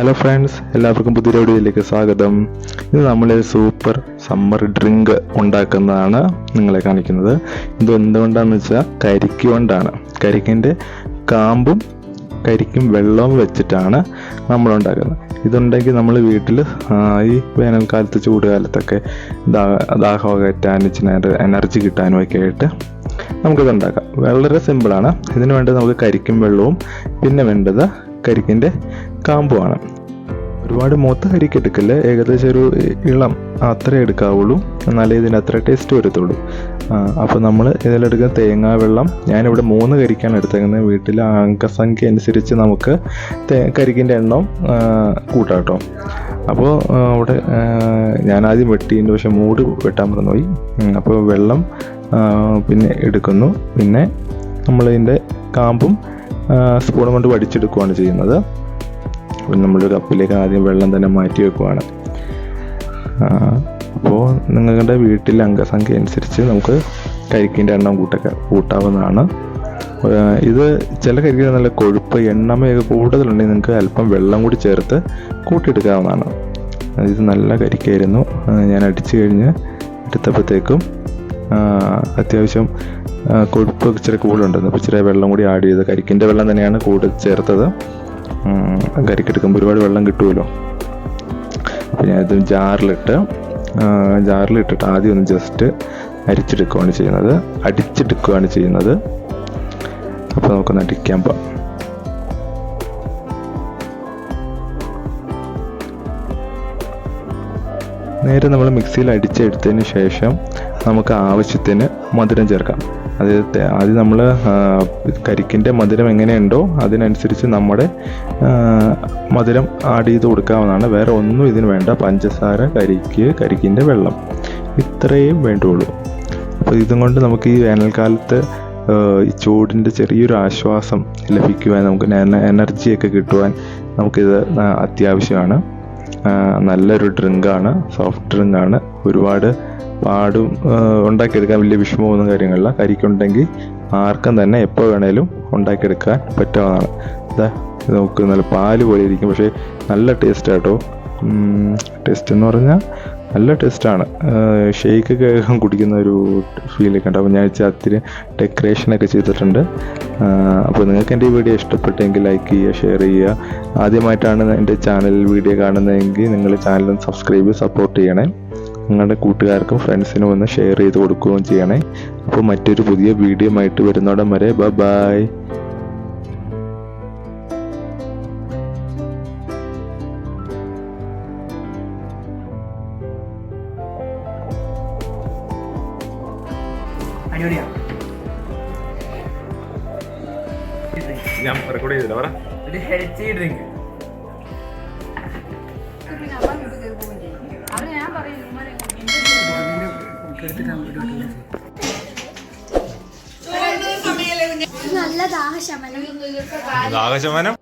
Hello friends, എല്ലാവർക്കും പുതിയ വീഡിയോയിലേക്ക് സ്വാഗതം. ഇത് നമ്മൾ സൂപ്പർ സമ്മർ ഡ്രിങ്ക് ഉണ്ടാക്കുന്നതാണ് നിങ്ങളെ കാണിക്കുന്നത്. ഇത് എന്തുകൊണ്ടാണെന്ന് വെച്ചാൽ കരിക്ക് കൊണ്ടാണ്. കരിക്കിൻ്റെ കാമ്പും കരിക്കും വെള്ളവും വെച്ചിട്ടാണ് നമ്മൾ ഉണ്ടാക്കുന്നത്. ഇതുണ്ടെങ്കിൽ നമ്മൾ വീട്ടിൽ ഈ വേനൽക്കാലത്ത് ചൂടുകാലത്തൊക്കെ ദാഹം അകറ്റാനും ഇച്ചിരി എനർജി കിട്ടാനും ഒക്കെ ആയിട്ട് നമുക്കിത് ഉണ്ടാക്കാം. വളരെ സിമ്പിളാണ്. ഇതിന് വേണ്ടത് നമുക്ക് കരിക്കും വെള്ളവും പിന്നെ വേണ്ടത് കരിക്കിൻ്റെ കാമ്പുമാണ്. ഒരുപാട് മൂത്ത കരിക്ക് എടുക്കില്ല, ഏകദേശം ഒരു ഇളം അത്രേ എടുക്കാവുള്ളൂ, എന്നാലേ ഇതിന് അത്ര ടേസ്റ്റ് വരത്തുള്ളൂ. അപ്പോൾ നമ്മൾ ഇതിലെടുക്കുന്ന തേങ്ങാ വെള്ളം, ഞാനിവിടെ 3 കരിക്കാണ് എടുത്തേക്കുന്നത്. വീട്ടിലെ അംഗസംഖ്യ അനുസരിച്ച് നമുക്ക് കരിക്കിൻ്റെ എണ്ണം കൂട്ടാം കേട്ടോ. അപ്പോൾ അവിടെ ഞാൻ ആദ്യം വെട്ടീൻ്റെ പക്ഷേ മൂട് വെട്ടാൻ മറന്നുപോയി. അപ്പോൾ വെള്ളം പിന്നെ എടുക്കുന്നു. പിന്നെ നമ്മളിതിൻ്റെ കാമ്പും സ്പൂൺ കൊണ്ട് വടിച്ചെടുക്കുകയാണ് ചെയ്യുന്നത്. നമ്മളൊരു കപ്പിലേക്ക് ആദ്യം വെള്ളം തന്നെ മാറ്റി വെക്കുവാണ്. അപ്പോൾ നിങ്ങളുടെ വീട്ടിലെ അംഗസംഖ്യ അനുസരിച്ച് നമുക്ക് കരിക്കിൻ്റെ എണ്ണം കൂട്ടാവുന്നതാണ്. ഇത് ചില കരിക്ക് നല്ല കൊഴുപ്പ് എണ്ണമയൊക്കെ കൂടുതലുണ്ടെങ്കിൽ നിങ്ങൾക്ക് അല്പം വെള്ളം കൂടി ചേർത്ത് കൂട്ടിയെടുക്കാവുന്നതാണ്. ഇത് നല്ല കരിക്കായിരുന്നു. ഞാൻ അടിച്ചു കഴിഞ്ഞ് എടുത്തപ്പോഴത്തേക്കും അത്യാവശ്യം കൊഴുപ്പ് ഇച്ചിരി കൂടുതലുണ്ടെന്ന്. അപ്പോൾ ഇച്ചിരി വെള്ളം കൂടി ആഡ് ചെയ്ത്, കരിക്കിൻ്റെ വെള്ളം തന്നെയാണ് കൂടുതൽ ചേർത്തത്. കരിക്കെടുക്കുമ്പോൾ ഒരുപാട് വെള്ളം കിട്ടുമല്ലോ. അപ്പോൾ ഞാനിത് ജാറിലിട്ടിട്ട് ആദ്യം ഒന്ന് ജസ്റ്റ് അടിച്ചെടുക്കുകയാണ് ചെയ്യുന്നത്. അപ്പോൾ നമുക്കൊന്ന് അടിക്കാൻ പോകാം. നേരെ നമ്മൾ മിക്സിയിൽ അടിച്ചെടുത്തതിന് ശേഷം നമുക്ക് ആവശ്യത്തിന് മധുരം ചേർക്കാം. ആദ്യം നമ്മൾ കരിക്കിൻ്റെ മധുരം എങ്ങനെയുണ്ടോ അതിനനുസരിച്ച് നമ്മുടെ മധുരം ആഡ് ചെയ്ത് കൊടുക്കാവുന്നതാണ്. വേറെ ഒന്നും ഇതിന് വേണ്ട. പഞ്ചസാര, കരിക്കിൻ്റെ വെള്ളം, ഇത്രയും വേണ്ടുള്ളൂ. അപ്പോൾ ഇതും കൊണ്ട് നമുക്ക് ഈ വേനൽക്കാലത്ത് ഈ ചൂടിൻ്റെ ചെറിയൊരു ആശ്വാസം ലഭിക്കുവാൻ, നമുക്ക് എനർജിയൊക്കെ കിട്ടുവാൻ നമുക്കിത് അത്യാവശ്യമാണ്. നല്ലൊരു ഡ്രിങ്കാണ്, സോഫ്റ്റ് ഡ്രിങ്കാണ്. ഒരുപാട് പാടും ഉണ്ടാക്കിയെടുക്കാൻ വലിയ വിഷമമൊന്നും കാര്യങ്ങളില്ല. കരിക്കുണ്ടെങ്കിൽ ആർക്കും തന്നെ എപ്പോൾ വേണേലും ഉണ്ടാക്കിയെടുക്കാൻ പറ്റാവുന്നതാണ്. നമുക്ക് നല്ല പാല് പോലെ ഇരിക്കും, പക്ഷേ നല്ല ടേസ്റ്റ് ആട്ടോ. ടേസ്റ്റ് എന്ന് പറഞ്ഞാൽ നല്ല ടേസ്റ്റാണ്. ഷേക്കൊക്കെ കുടിക്കുന്ന ഒരു ഫീലൊക്കെ ഉണ്ട്. അപ്പോൾ ഞാൻ ഇത്തിരി ഡെക്കറേഷനൊക്കെ ചെയ്തിട്ടുണ്ട്. അപ്പോൾ നിങ്ങൾക്ക് എൻ്റെ ഈ വീഡിയോ ഇഷ്ടപ്പെട്ടെങ്കിൽ ലൈക്ക് ചെയ്യുക, ഷെയർ ചെയ്യുക. ആദ്യമായിട്ടാണ് എൻ്റെ ചാനൽ വീഡിയോ കാണുന്നതെങ്കിൽ നിങ്ങൾ ചാനലും സബ്സ്ക്രൈബ് സപ്പോർട്ട് ചെയ്യണേ. നിങ്ങളുടെ കൂട്ടുകാർക്കും ഫ്രണ്ട്സിനും ഒന്ന് ഷെയർ ചെയ്ത് കൊടുക്കുകയും ചെയ്യണേ. അപ്പോൾ മറ്റൊരു പുതിയ വീഡിയോ ആയിട്ട് വരുന്നോടം വരെ ബൈ. ഞാൻ റെക്കോർഡ് ചെയ്തില്ല, പറ. ഒരു ഹെൽത്തി ഡ്രിങ്ക്. നല്ല ദാഹശമനം.